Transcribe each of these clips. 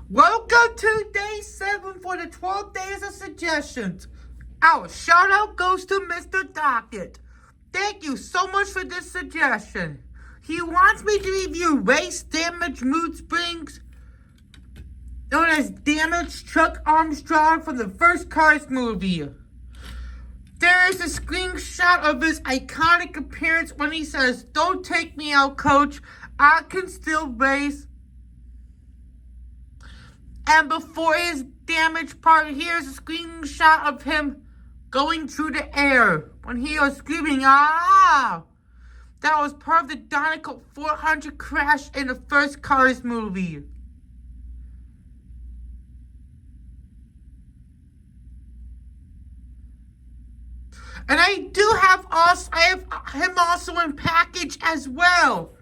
Welcome to day 7 for the 12 days of suggestions. Our shout out goes to Mr. Dockett. Thank you so much for this suggestion. He wants me to review race damaged mood springs known as damaged Chuck Armstrong from the first Cars movie. There is a screenshot of his iconic appearance when he says, "Don't take me out, coach. I can still race." And before his damaged part, here's a screenshot of him going through the air when he was screaming, "Ah!" That was part of the Dinoco 400 crash in the first Cars movie. And I have him also in package as well.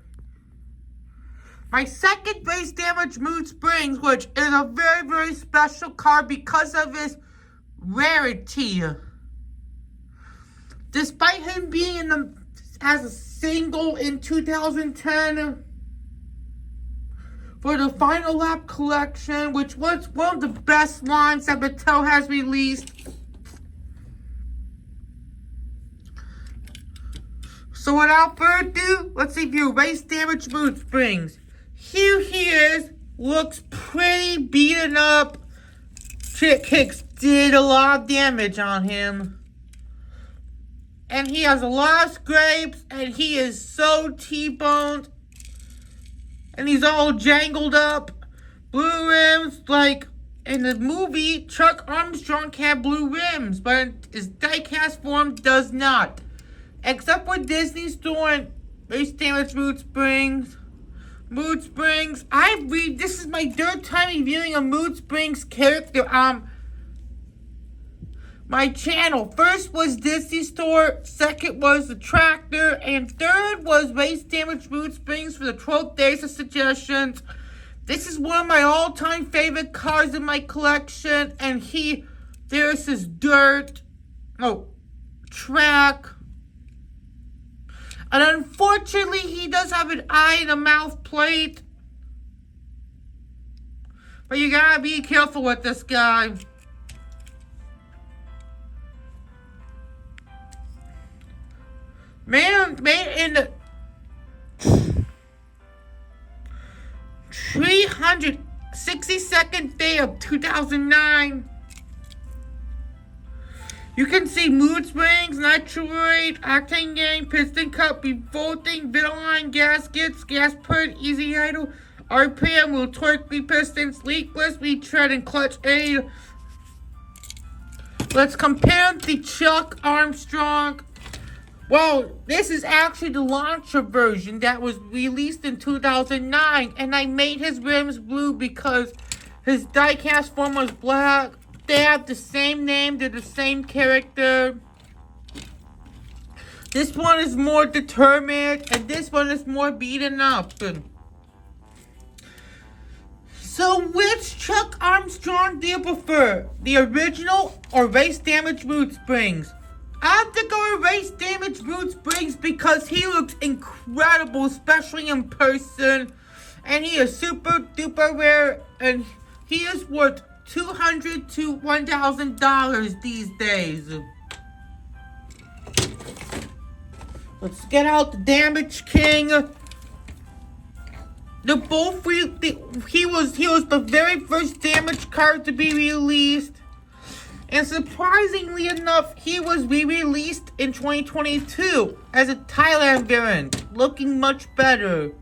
My second race damaged mood springs, which is a very, very special car because of his rarity. Despite him being as a single in 2010 for the Final Lap collection, which was one of the best lines that Mattel has released. So without further ado, let's review race damaged mood springs. Here he is, looks pretty beaten up. Chick Hicks did a lot of damage on him. And he has a lot of scrapes, and he is so T-boned. And he's all jangled up. Blue rims, like in the movie, Chuck Armstrong had blue rims, but his diecast form does not. Except for Disney Store and race damaged mood springs. This is my third time reviewing a mood springs character on my channel. First was Disney Store, second was the Tractor, and third was race damaged mood springs for the 12 days of suggestions. This is one of my all-time favorite cars in my collection, and there's this track. And unfortunately, he does have an eye and a mouth plate. But you gotta be careful with this guy. Man, made in the 362nd day of 2009. You can see mood springs, nitroid, octane gain, piston cup, revolting, Vitaline, gaskets, gas put, easy idle, RPM, will torque, pistons, leakless, retread, and clutch aid. Let's compare the Chuck Armstrong. Well, this is actually the launcher version that was released in 2009, and I made his rims blue because his diecast form was black. They have the same name, they're the same character. This one is more determined, and this one is more beaten up. So which Chuck Armstrong do you prefer? The original or race damaged mood springs? I have to go with race damaged mood springs because he looks incredible, especially in person. And he is super duper rare, and he is worth $200 to $1,000 these days. Let's get out the Damage King. He was the very first Damage card to be released, and surprisingly enough, he was re-released in 2022 as a Thailand variant, looking much better.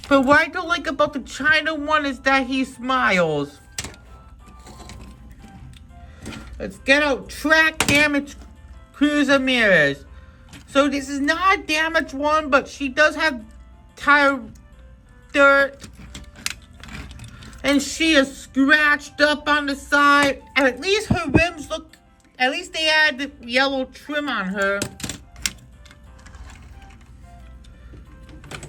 But what I don't like about the China one is that he smiles. Let's get out track damage Cruiser mirrors. So this is not a damaged one, but she does have tire dirt. And she is scratched up on the side. And at least her rims at least they had the yellow trim on her.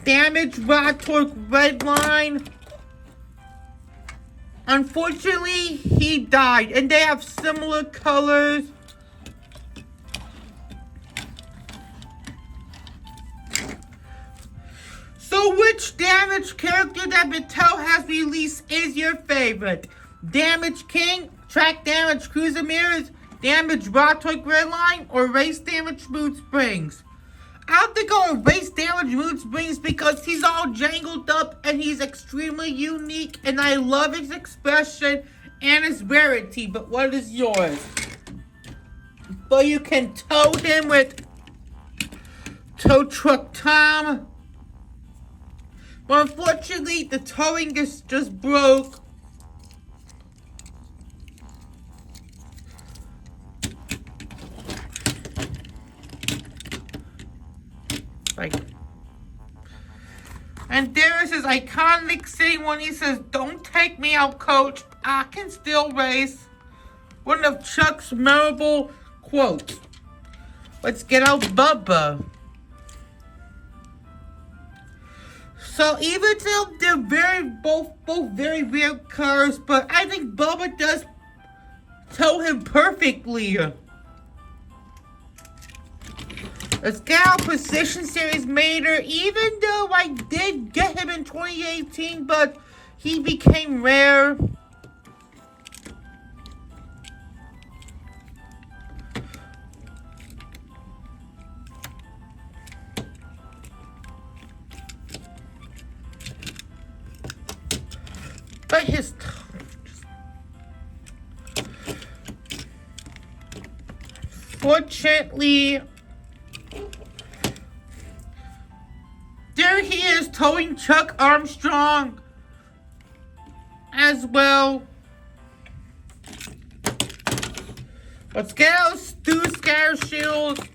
Damaged rod torque red line. Unfortunately, he died, and they have similar colors. So So which Damage character that Mattel has released is your favorite? Damage King, Track Damage Cruiser Mirrors, Damage Raw Toy Redline, or Race Damage Mood Springs? I'll have to go with Race Damage Mood Springs because he's all jangled up and he's extremely unique and I love his expression and his rarity. But what is yours? But you can tow him with Tow Truck Tom. But unfortunately, the towing is just broke. And there is his iconic scene when he says, "Don't take me out, coach. I can still race." One of Chuck's memorable quotes. Let's get out Bubba. So even though they're both very rare cars, but I think Bubba does tow him perfectly. Let's get our Position Series Mater, even though I did get him in 2018, but he became rare. But his fortunately, there he is towing Chuck Armstrong as well. Let's get out Stu Scarshield.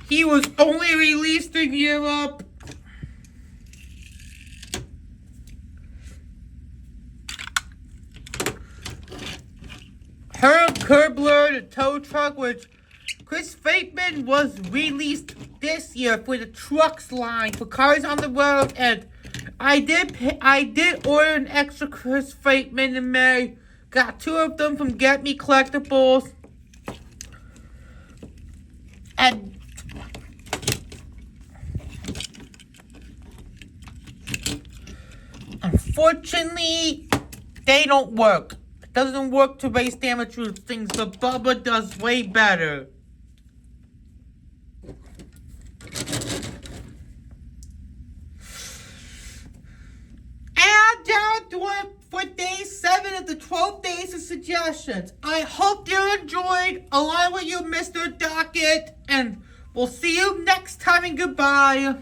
He was only released in Europe. Herb Kerbler, the tow truck, which Chris Fateman was released this year for the trucks line for Cars on the Road, and I did order an extra Chris Fateman in May. Got 2 of them from Get Me Collectibles, and unfortunately, they don't work. Doesn't work to Race Damage Mood Springs, but Bubba does way better. And that'll do it for day 7 of the 12 days of suggestions. I hope you enjoyed, along with you, Mr. Docket, and we'll see you next time, and goodbye.